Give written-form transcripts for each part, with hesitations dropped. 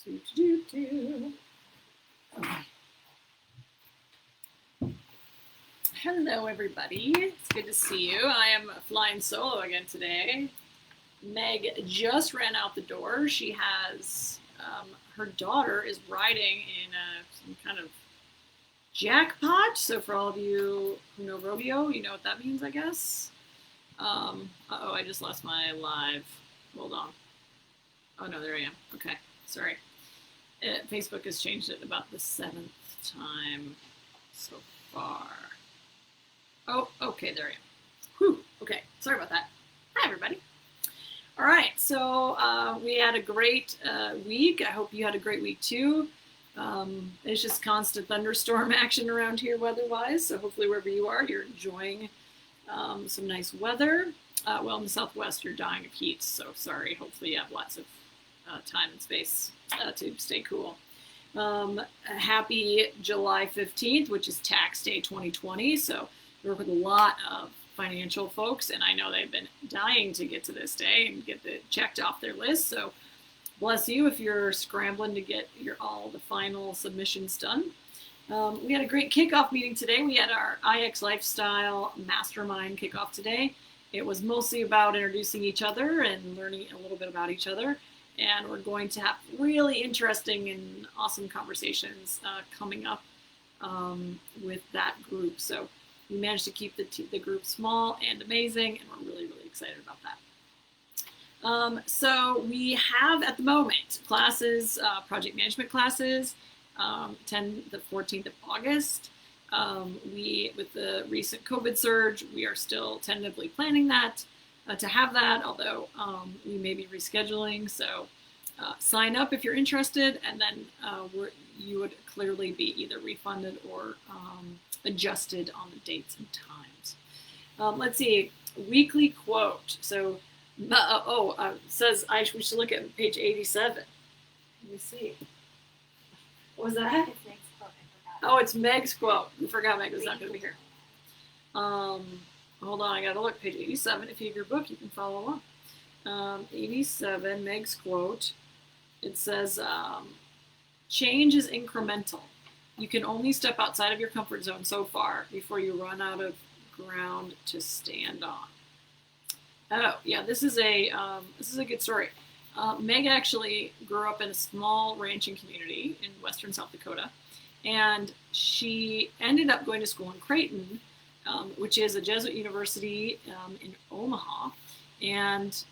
Okay. Hello, everybody. It's good to see you. I am flying solo again today. Meg just ran out the door. She has her daughter is riding in some kind of jackpot. So for all of you who know rodeo, you know what that means, I guess. Uh-oh, I just lost my live. Hold on. Oh, no, there I am. Okay, sorry. Facebook has changed it about the 7th time so far. Oh, okay, there I am. Whew, okay, sorry about that. Hi, everybody. All right, so we had a great week. I hope you had a great week, too. It's just constant thunderstorm action around here weather-wise, so hopefully wherever you are, you're enjoying some nice weather. Well, in the Southwest, you're dying of heat, so sorry. Hopefully you have lots of time and space to stay cool. Happy July 15th, which is tax day 2020, so we work with a lot of financial folks, and I know they've been dying to get to this day and get it checked off their list, so bless you if you're scrambling to get all the final submissions done. We had a great kickoff meeting today. We had our IX Lifestyle Mastermind kickoff today. It was mostly about introducing each other and learning a little bit about each other. And we're going to have really interesting and awesome conversations coming up with that group. So we managed to keep the group small and amazing, and we're really, really excited about that. So we have at the moment classes, project management classes, the 14th of August. With the recent COVID surge, we are still tentatively planning that. To have that, although we may be rescheduling. So sign up if you're interested, and then you would clearly be either refunded or adjusted on the dates and times. Let's see, weekly quote. So, says we should look at page 87. Let me see. What was that? It's Meg's quote. I forgot. Oh, it's Meg's quote. I forgot Meg was not going to be here. Hold on, I gotta look. Page 87. If you have your book, you can follow along. 87, Meg's quote. It says, change is incremental. You can only step outside of your comfort zone so far before you run out of ground to stand on. Oh, yeah, this is a good story. Meg actually grew up in a small ranching community in western South Dakota, and she ended up going to school in Creighton, which is a Jesuit university in Omaha, and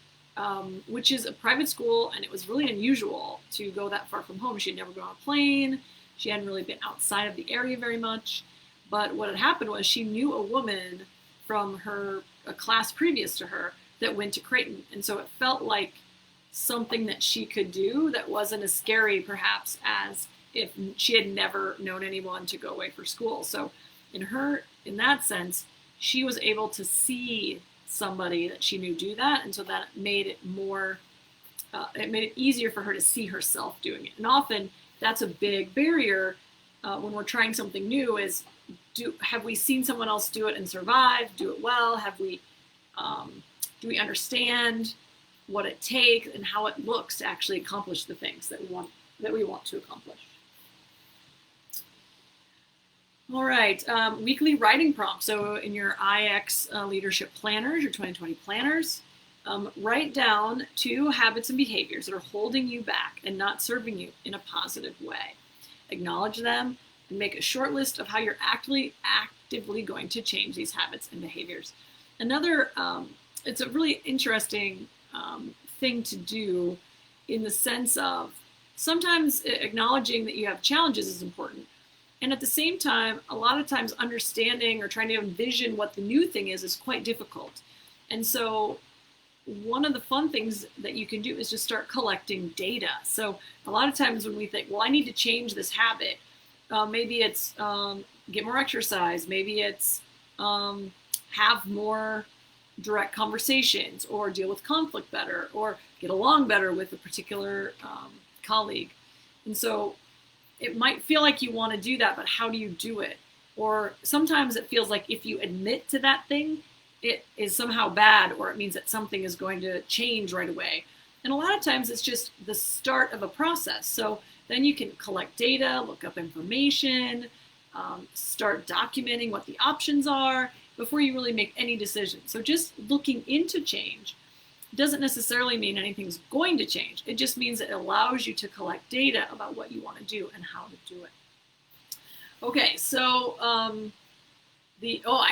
which is a private school, and it was really unusual to go that far from home. She had never gone on a plane. She hadn't really been outside of the area very much. But what had happened was she knew a woman from a class previous to her that went to Creighton, and so it felt like something that she could do that wasn't as scary, perhaps, as if she had never known anyone to go away for school. So in that sense, she was able to see somebody that she knew do that, and so that made it easier for her to see herself doing it. And often that's a big barrier when we're trying something new is, have we seen someone else do it and survive, do it well? Do we understand what it takes and how it looks to actually accomplish the things that we want to accomplish? All right, weekly writing prompts. So in your IX leadership planners, your 2020 planners, write down 2 habits and behaviors that are holding you back and not serving you in a positive way. Acknowledge them and make a short list of how you're actively going to change these habits and behaviors. Another, it's a really interesting thing to do in the sense of sometimes acknowledging that you have challenges is important. And at the same time, a lot of times understanding or trying to envision what the new thing is quite difficult. And so one of the fun things that you can do is just start collecting data. So a lot of times when we think, well, I need to change this habit, maybe it's get more exercise, maybe it's have more direct conversations, or deal with conflict better, or get along better with a particular colleague. And so it might feel like you want to do that, but how do you do it? Or sometimes it feels like if you admit to that thing, it is somehow bad, or it means that something is going to change right away. And a lot of times it's just the start of a process. So then you can collect data, look up information, start documenting what the options are before you really make any decision. So just looking into change doesn't necessarily mean anything's going to change. It just means it allows you to collect data about what you want to do and how to do it. Okay, so I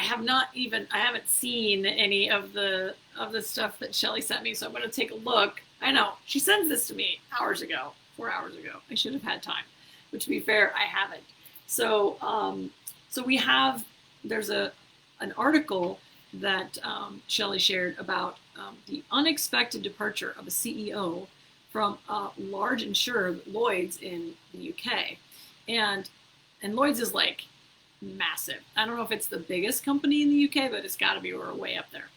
haven't seen any of the stuff that Shelly sent me, so I'm going to take a look. I know she sends this to me 4 hours ago. I should have had time, but to be fair, I haven't. So there's an article that Shelly shared about the unexpected departure of a CEO from a large insurer, Lloyd's in the UK, and Lloyd's is like massive. I don't know if it's the biggest company in the UK, but it's got to be way up there.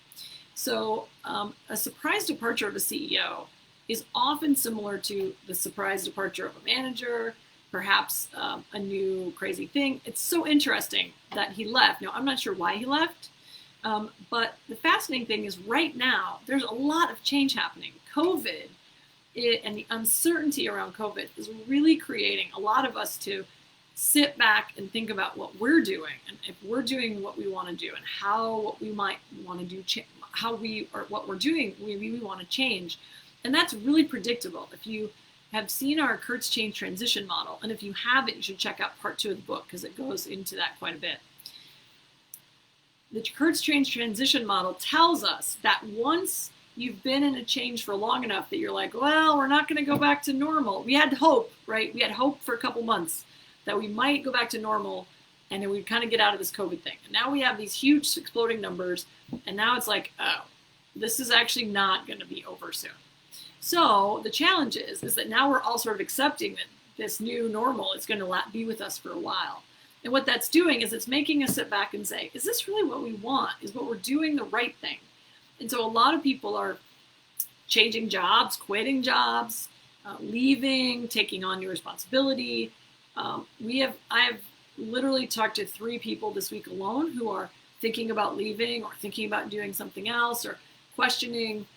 So a surprise departure of a CEO is often similar to the surprise departure of a manager, perhaps a new crazy thing. It's so interesting that he left. Now, I'm not sure why he left, but the fascinating thing is right now, there's a lot of change happening. COVID and the uncertainty around COVID is really creating a lot of us to sit back and think about what we're doing, and if we're doing what we want to do, and how what we might want to do, what we're doing, we want to change. And that's really predictable. If you have seen our Kurt's Change Transition Model, and if you haven't, you should check out part 2 of the book because it goes into that quite a bit. The Kurt's Change Transition Model tells us that once you've been in a change for long enough that you're like, well, we're not going to go back to normal. We had hope, right? We had hope for a couple months that we might go back to normal and then we'd kind of get out of this COVID thing. And now we have these huge exploding numbers, and now it's like, oh, this is actually not going to be over soon. So the challenge is that now we're all sort of accepting that this new normal is going to be with us for a while. And what that's doing is it's making us sit back and say, is this really what we want? Is what we're doing the right thing? And so a lot of people are changing jobs, quitting jobs, leaving, taking on new responsibility. I've literally talked to 3 people this week alone who are thinking about leaving or thinking about doing something else or questioning.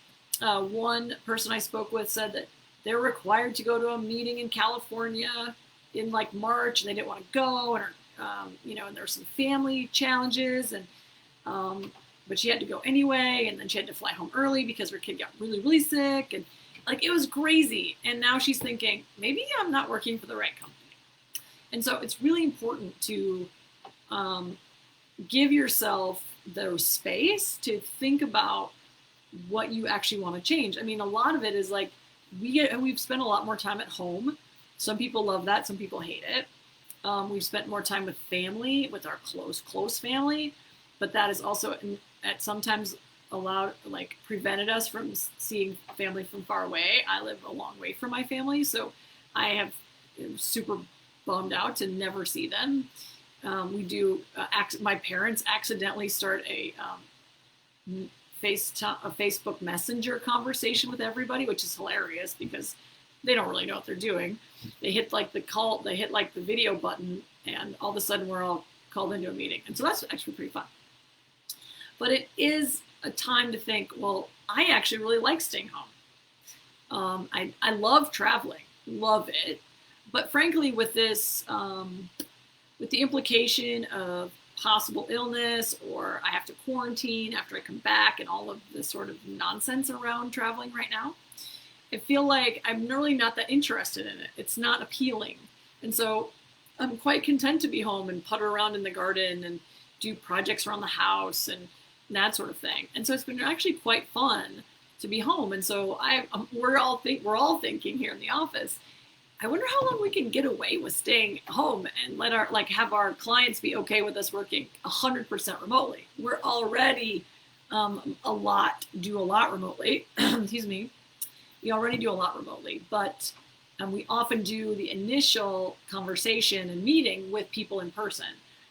One person I spoke with said that they're required to go to a meeting in California in like March and they didn't want to go, and and there were some family challenges, and but she had to go anyway, and then she had to fly home early because her kid got really, really sick, and like it was crazy. And now she's thinking, maybe I'm not working for the right company. And so it's really important to give yourself the space to think about what you actually want to change. I mean, a lot of it is like we've spent a lot more time at home. Some people love that. Some people hate it. We've spent more time with family, with our close family, but that is also sometimes prevented us from seeing family from far away. I live a long way from my family, so I have super bummed out to never see them. My parents accidentally start a Facebook Messenger conversation with everybody, which is hilarious because they don't really know what they're doing. They hit the video button, and all of a sudden we're all called into a meeting. And so that's actually pretty fun. But it is a time to think, well, I actually really like staying home. I love traveling, love it. But frankly, with this, with the implication of possible illness, or I have to quarantine after I come back, and all of this sort of nonsense around traveling right now, I feel like I'm really not that interested in it. It's not appealing. And so I'm quite content to be home and putter around in the garden and do projects around the house and that sort of thing. And so it's been actually quite fun to be home. And so we're all thinking here in the office, I wonder how long we can get away with staying home and have our clients be okay with us working 100% remotely. We're already do a lot remotely. Excuse me. We already do a lot remotely, but we often do the initial conversation and meeting with people in person.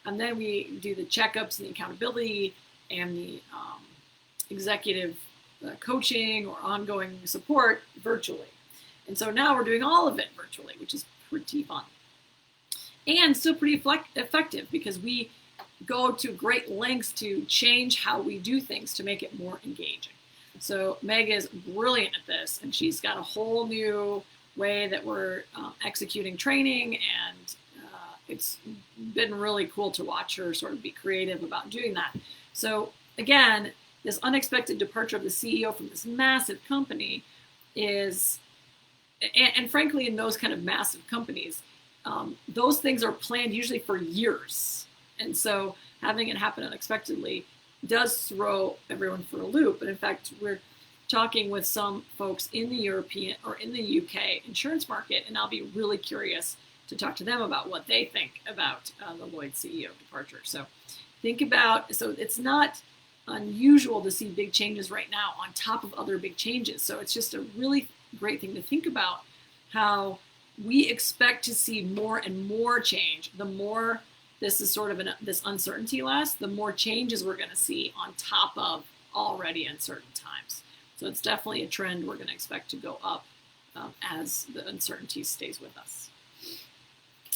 And then we do the checkups and the accountability and the executive coaching or ongoing support virtually. And so now we're doing all of it virtually, which is pretty fun. And still pretty effective because we go to great lengths to change how we do things to make it more engaging. So Meg is brilliant at this, and she's got a whole new way that we're executing training, and it's been really cool to watch her sort of be creative about doing that. So again, this unexpected departure of the CEO from this massive company is, and frankly, in those kind of massive companies, those things are planned usually for years. And so having it happen unexpectedly does throw everyone for a loop. And in fact, we're talking with some folks in the European or in the UK insurance market, and I'll be really curious to talk to them about what they think about the Lloyd's CEO departure. So think about, so it's not unusual to see big changes right now on top of other big changes. So it's just a really great thing to think about, how we expect to see more and more change. The more this is sort of this uncertainty lasts, the more changes we're going to see on top of already uncertain times. So it's definitely a trend we're going to expect to go up as the uncertainty stays with us.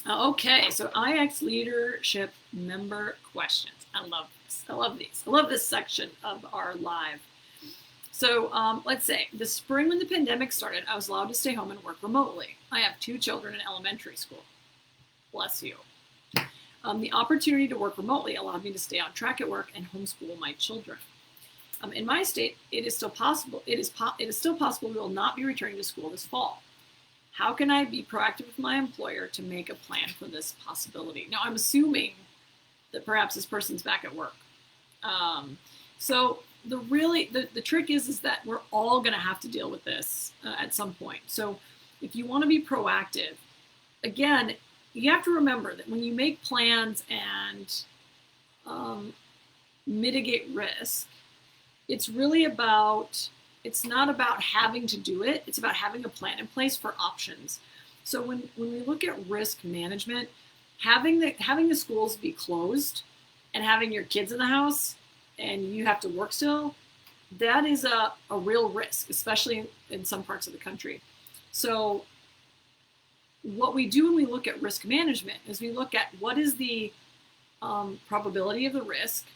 Okay, so IX leadership member questions. I love this. I love these. I love this section of our live. So let's say the spring when the pandemic started, I was allowed to stay home and work remotely. I have 2 children in elementary school. Bless you. The opportunity to work remotely allowed me to stay on track at work and homeschool my children. In my state, it is still possible. It is still possible we will not be returning to school this fall. How can I be proactive with my employer to make a plan for this possibility? Now, I'm assuming that perhaps this person's back at work. So the trick is that we're all going to have to deal with this at some point. So if you want to be proactive, again, you have to remember that when you make plans and mitigate risk, it's really about, it's not about having to do it. It's about having a plan in place for options. So when we look at risk management, having the schools be closed and having your kids in the house and you have to work still, that is a real risk, especially in some parts of the country. So what we do when we look at risk management is we look at what is the probability of the risk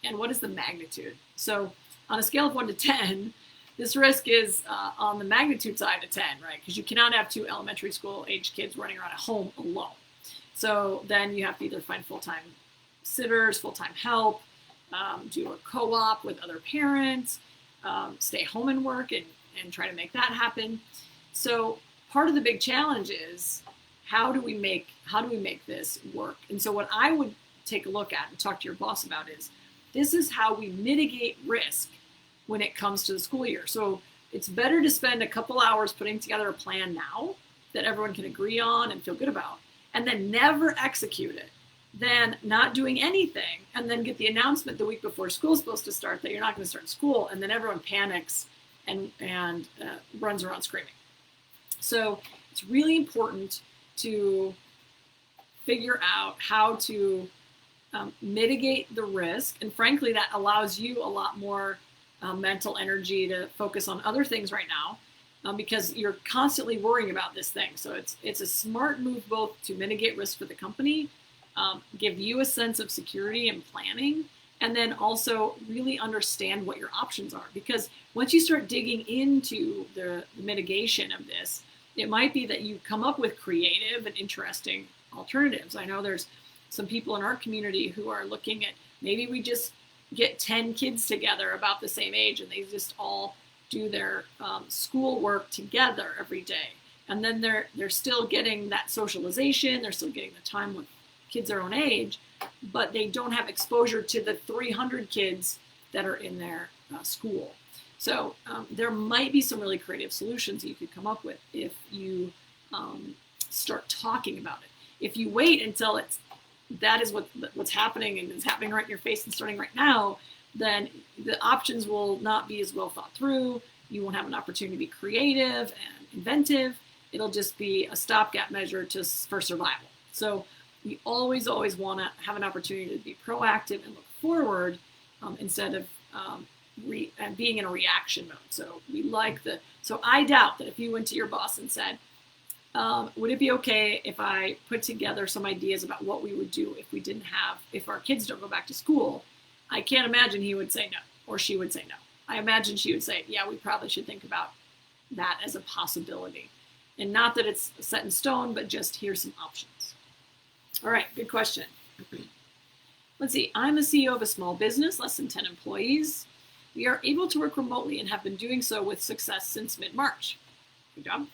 and what is the magnitude. So on a scale of 1 to 10, this risk is on the magnitude side of 10, right? Because you cannot have 2 elementary school age kids running around at home alone. So then you have to either find full-time sitters, full-time help, do a co-op with other parents, stay home and work and try to make that happen. So part of the big challenge is how do we make this work? And so what I would take a look at and talk to your boss about is, this is how we mitigate risk when it comes to the school year. So it's better to spend a couple hours putting together a plan now that everyone can agree on and feel good about, and then never execute it, than not doing anything and then get the announcement the week before school's supposed to start that you're not going to start school, and then everyone panics and runs around screaming. So it's really important to figure out how to mitigate the risk, and frankly that allows you a lot more mental energy to focus on other things right now, because you're constantly worrying about this thing. So it's a smart move both to mitigate risk for the company, give you a sense of security and planning, and then also really understand what your options are. Because once you start digging into the mitigation of this, it might be that you come up with creative and interesting alternatives. I know there's some people in our community who are looking at, maybe we just get 10 kids together about the same age and they just all do their school work together every day. And then they're still getting that socialization, they're still getting the time with kids their own age, but they don't have exposure to the 300 kids that are in their school. So there might be some really creative solutions you could come up with if you start talking about it. If you wait until that is what's happening and is happening right in your face and starting right now, then the options will not be as well thought through. You won't have an opportunity to be creative and inventive. It'll just be a stopgap measure for survival. So we always want to have an opportunity to be proactive and look forward instead of being in a reaction mode. So so I doubt that if you went to your boss and said, would it be okay if I put together some ideas about what we would do if our kids don't go back to school? I can't imagine he would say no, or she would say no. I imagine she would say, yeah, we probably should think about that as a possibility. And not that it's set in stone, but just here's some options. All right, good question. Let's see, I'm the CEO of a small business, less than 10 employees. We are able to work remotely and have been doing so with success since mid-March. Good job.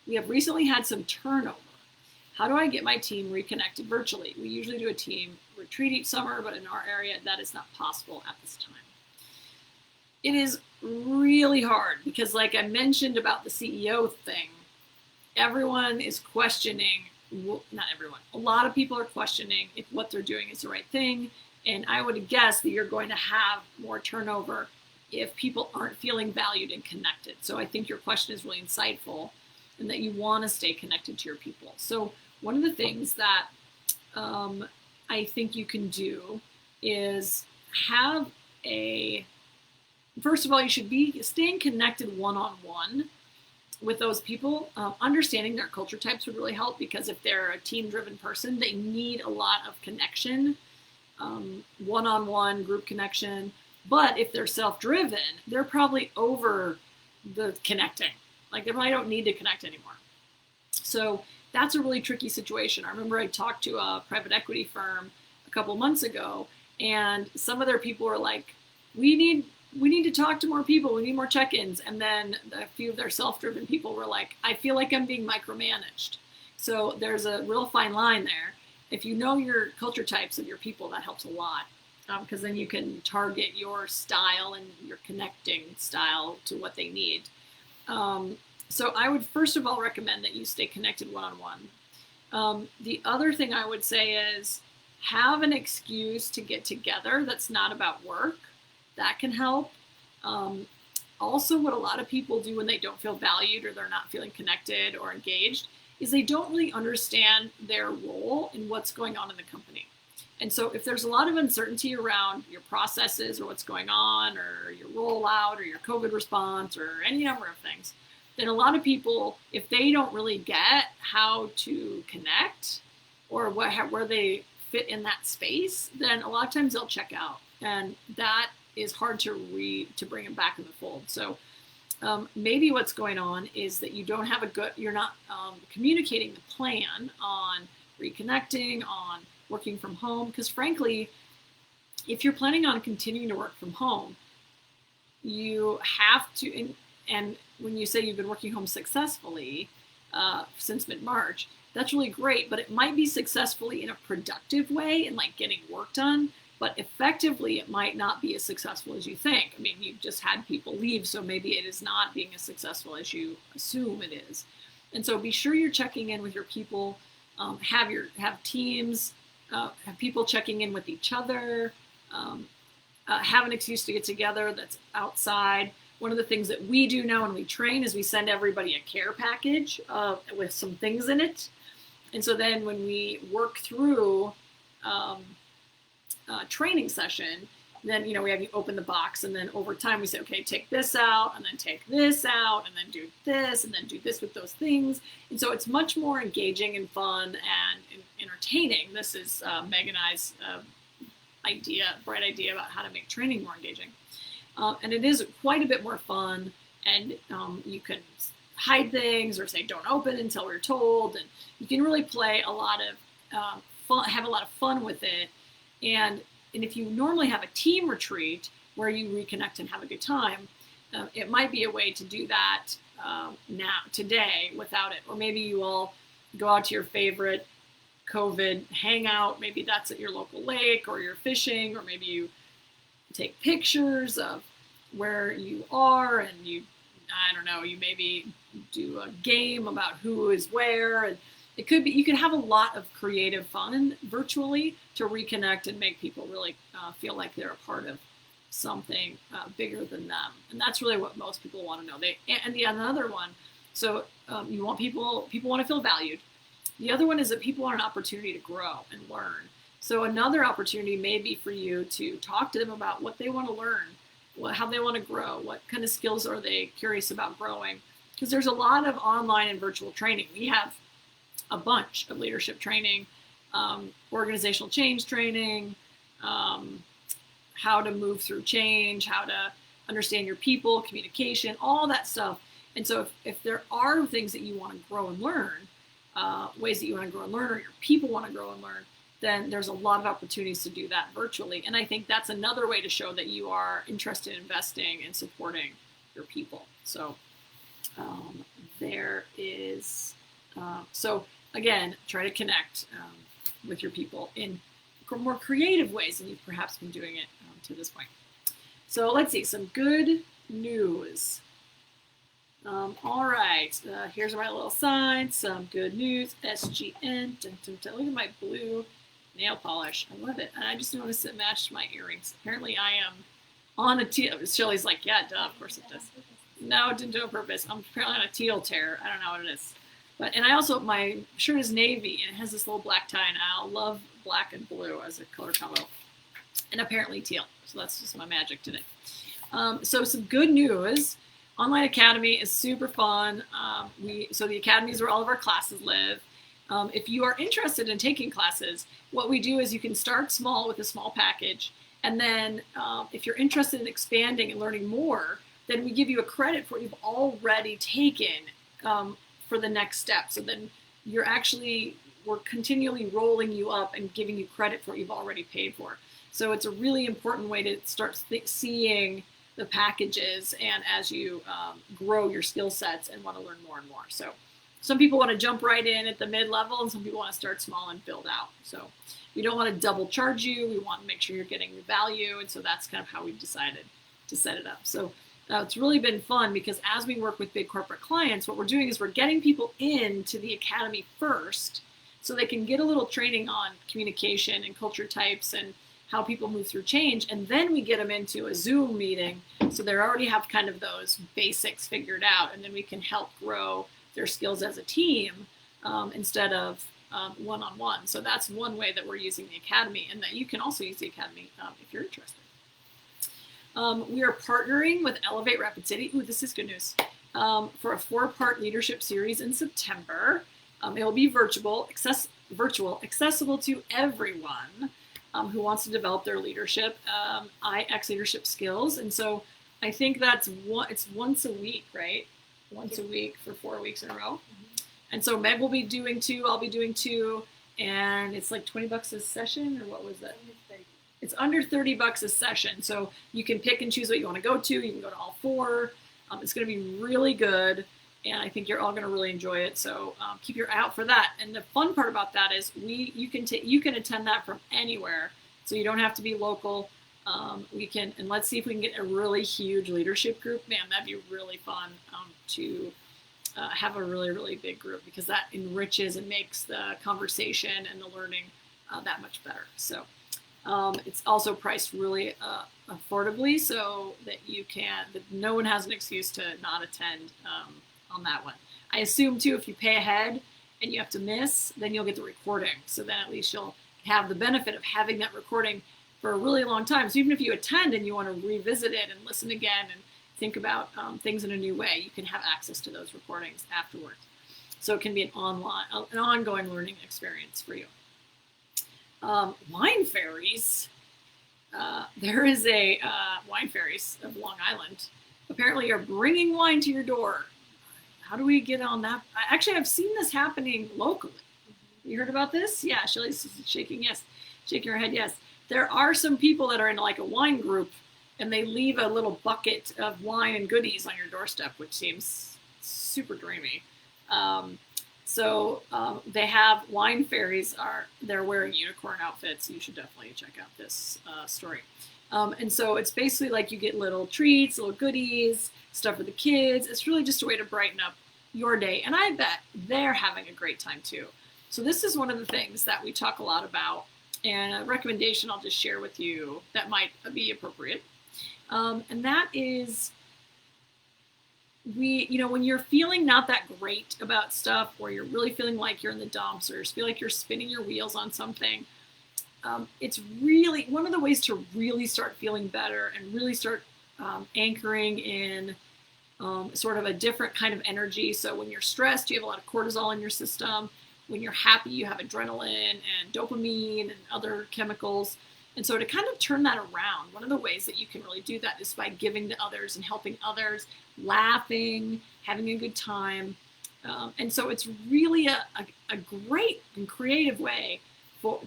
We have recently had some turnover. How do I get my team reconnected virtually? We usually do a team retreat each summer, but in our area, that is not possible at this time. It is really hard because, like I mentioned about the CEO thing, everyone is questioning, not everyone, a lot of people are questioning if what they're doing is the right thing. And I would guess that you're going to have more turnover if people aren't feeling valued and connected. So I think your question is really insightful and that you want to stay connected to your people. So one of the things that I think you can do is have first of all, you should be staying connected one-on-one with those people. Understanding their culture types would really help, because if they're a team-driven person, they need a lot of connection, one-on-one group connection. But if they're self-driven, they're probably over the connecting. Like, they probably don't need to connect anymore. So that's a really tricky situation. I remember I talked to a private equity firm a couple months ago, and some of their people were like, we need to talk to more people. We need more check-ins. And then a few of their self-driven people were like, I feel like I'm being micromanaged. So there's a real fine line there. If you know your culture types of your people, that helps a lot, because then you can target your style and your connecting style to what they need. So I would first of all recommend that you stay connected one-on-one. The other thing I would say is have an excuse to get together that's not about work. That can help. Also, what a lot of people do when they don't feel valued or they're not feeling connected or engaged is they don't really understand their role in what's going on in the company. And so if there's a lot of uncertainty around your processes or what's going on or your rollout or your COVID response or any number of things, then a lot of people, if they don't really get how to connect or where they fit in that space, then a lot of times they'll check out. And that is hard to bring them back in the fold. So maybe what's going on is that you're not communicating the plan on reconnecting, on working from home. Because frankly, if you're planning on continuing to work from home, you have to, and when you say you've been working home successfully since mid-March, that's really great, but it might be successfully in a productive way and like getting work done. But effectively, it might not be as successful as you think. I mean, you've just had people leave, so maybe it is not being as successful as you assume it is. And so be sure you're checking in with your people, have teams, have people checking in with each other, have an excuse to get together that's outside. One of the things that we do now when we train is we send everybody a care package with some things in it. And so then when we work through training session, then we have you open the box, and then over time we say, okay, take this out, and then take this out, and then do this, and then do this with those things. And so it's much more engaging and fun and entertaining. This is Meg and I's bright idea about how to make training more engaging. And it is quite a bit more fun, and you can hide things or say don't open until we're told, and you can really play a lot of fun, have a lot of fun with it. And if you normally have a team retreat where you reconnect and have a good time, it might be a way to do that today without it. Or maybe you all go out to your favorite COVID hangout. Maybe that's at your local lake, or you're fishing, or maybe you take pictures of where you are, and you maybe do a game about who is where. And it could be, you can have a lot of creative fun virtually to reconnect and make people really feel like they're a part of something bigger than them. And that's really what most people want to know. Another one, so you want people want to feel valued. The other one is that people want an opportunity to grow and learn. So another opportunity may be for you to talk to them about what they want to learn, how they want to grow, what kind of skills are they curious about growing. Because there's a lot of online and virtual training. We have a bunch of leadership training, organizational change training, how to move through change, how to understand your people, communication, all that stuff. And so if there are things that you want to grow and learn, ways that you want to grow and learn, or your people want to grow and learn, then there's a lot of opportunities to do that virtually. And I think that's another way to show that you are interested in investing and supporting your people. So there is, so again, try to connect with your people in more creative ways than you've perhaps been doing it to this point. So let's see, some good news. All right, here's my little sign, some good news, SGN, dun, dun, dun. Look at my blue nail polish, I love it. And I just noticed it matched my earrings. Apparently I am on a teal, Shelley's like, yeah, duh, of course it does. No, it didn't do it on purpose. I'm apparently on a teal tear, I don't know what it is. But, and I also, my shirt is navy, and it has this little black tie, and I love black and blue as a color combo. And apparently teal, so that's just my magic today. So some good news. Online Academy is super fun. So the Academy is where all of our classes live. If you are interested in taking classes, what we do is you can start small with a small package. And then if you're interested in expanding and learning more, then we give you a credit for what you've already taken for the next step. So then we're continually rolling you up and giving you credit for what you've already paid for. So it's a really important way to start seeing the packages and as you grow your skill sets and want to learn more and more. So some people want to jump right in at the mid-level, and some people want to start small and build out. So we don't want to double charge you. We want to make sure you're getting the value. And so that's kind of how we've decided to set it up. So it's really been fun because as we work with big corporate clients, what we're doing is we're getting people into the Academy first so they can get a little training on communication and culture types and how people move through change, and then we get them into a Zoom meeting so they already have kind of those basics figured out, and then we can help grow their skills as a team instead of one-on-one. So that's one way that we're using the Academy, and that you can also use the Academy if you're interested. We are partnering with Elevate Rapid City. Ooh, this is good news. For a 4-part leadership series in September. It will be virtual, accessible to everyone who wants to develop their leadership, IX leadership skills. And so I think it's once a week, right? Once a week for 4 weeks in a row. And so Meg will be doing 2, I'll be doing 2, and it's like $20 a session, or what was that? It's under $30 a session. So you can pick and choose what you want to go to. You can go to all 4. It's going to be really good, and I think you're all going to really enjoy it. So keep your eye out for that. And the fun part about that is you can attend that from anywhere, so you don't have to be local. And let's see if we can get a really huge leadership group. Man, that'd be really fun to have a really, really big group, because that enriches and makes the conversation and the learning that much better. So it's also priced really affordably, so that no one has an excuse to not attend on that one. I assume too, if you pay ahead and you have to miss, then you'll get the recording. So then at least you'll have the benefit of having that recording for a really long time. So even if you attend and you want to revisit it and listen again and think about things in a new way, you can have access to those recordings afterwards. So it can be an ongoing learning experience for you. Wine Fairies. There is a Wine Fairies of Long Island. Apparently are bringing wine to your door. How do we get on that? Actually, I've seen this happening locally. You heard about this? Yeah, Shelley's shaking her head yes. There are some people that are in like a wine group, and they leave a little bucket of wine and goodies on your doorstep, which seems super dreamy. So they have Wine Fairies. They're wearing unicorn outfits. You should definitely check out this story. And so it's basically like you get little treats, little goodies, stuff for the kids. It's really just a way to brighten up your day. And I bet they're having a great time too. So this is one of the things that we talk a lot about, and a recommendation I'll just share with you that might be appropriate. And that is, when you're feeling not that great about stuff, or you're really feeling like you're in the dumps, or feel like you're spinning your wheels on something, it's really one of the ways to really start feeling better and really start anchoring in sort of a different kind of energy. So when you're stressed, you have a lot of cortisol in your system. When you're happy, you have adrenaline and dopamine and other chemicals. And so to kind of turn that around, one of the ways that you can really do that is by giving to others and helping others, laughing, having a good time. And so it's really a great and creative way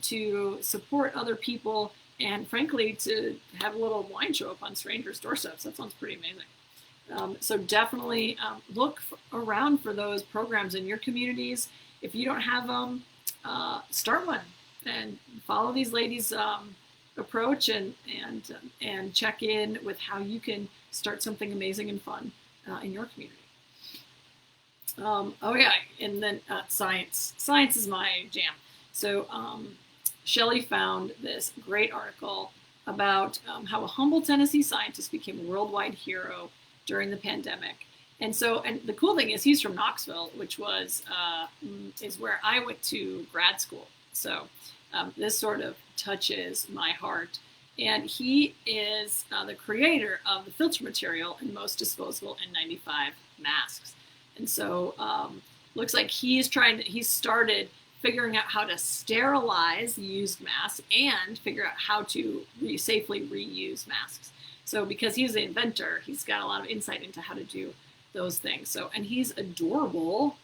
to support other people, and frankly, to have a little wine show up on strangers' doorsteps. That sounds pretty amazing. So definitely look around for those programs in your communities. If you don't have them, start one and follow these ladies' approach and check in with how you can start something amazing and fun in your community. Oh yeah, and then science. Science is my jam. So Shelley found this great article about how a humble Tennessee scientist became a worldwide hero during the pandemic. And the cool thing is he's from Knoxville, which is where I went to grad school. So this sort of touches my heart. And he is the creator of the filter material in most disposable N95 masks. And so looks like he started figuring out how to sterilize used masks and figure out how to safely reuse masks. So because he's the inventor, he's got a lot of insight into how to do those things. So, and he's adorable.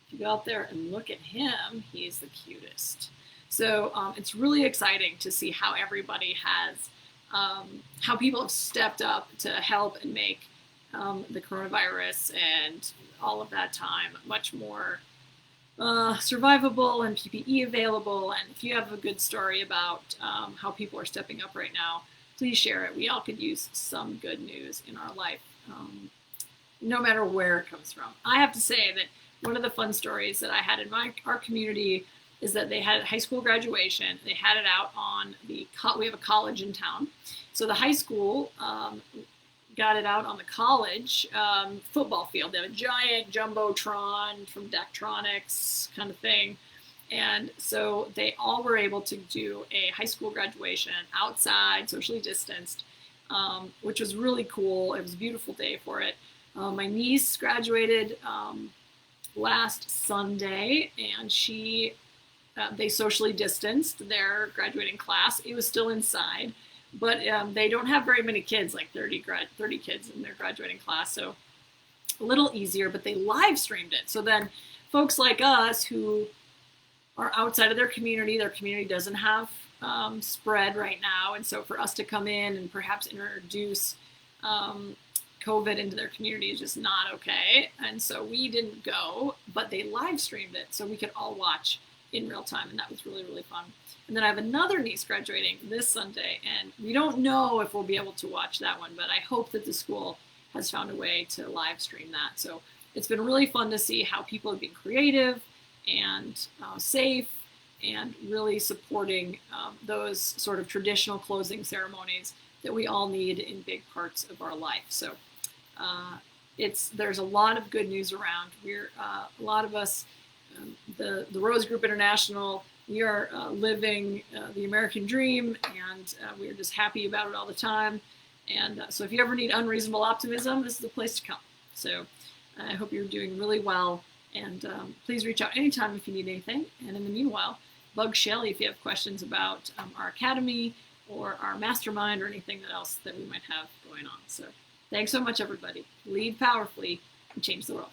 If you go out there and look at him, he's the cutest. So it's really exciting to see how everybody has, how people have stepped up to help and make the coronavirus and all of that time much more survivable and PPE available. And if you have a good story about how people are stepping up right now, please share it. We all could use some good news in our life, no matter where it comes from. I have to say that one of the fun stories that I had in our community is that they had a high school graduation. They had it out on we have a college in town. So the high school got it out on the college football field. They have a giant jumbotron from Daktronics kind of thing. And so they all were able to do a high school graduation outside, socially distanced, which was really cool. It was a beautiful day for it. My niece graduated last Sunday, and they socially distanced their graduating class. It was still inside, but they don't have very many kids, like 30 kids in their graduating class, so a little easier, but they live streamed it. So then folks like us who are outside of their community doesn't have spread right now, and so for us to come in and perhaps introduce COVID into their community is just not okay. And so we didn't go, but they live streamed it so we could all watch in real time, and that was really, really fun. And then I have another niece graduating this Sunday, and we don't know if we'll be able to watch that one, but I hope that the school has found a way to live stream that. So it's been really fun to see how people have been creative and safe and really supporting those sort of traditional closing ceremonies that we all need in big parts of our life. So there's a lot of good news around. We're a lot of us, the Rose Group International, we are living the American dream, and we're just happy about it all the time. And so if you ever need unreasonable optimism, this is the place to come. So I hope you're doing really well, and please reach out anytime if you need anything. And in the meanwhile, bug Shelley if you have questions about our academy or our mastermind or anything else that we might have going on. So thanks so much, everybody. Lead powerfully and change the world.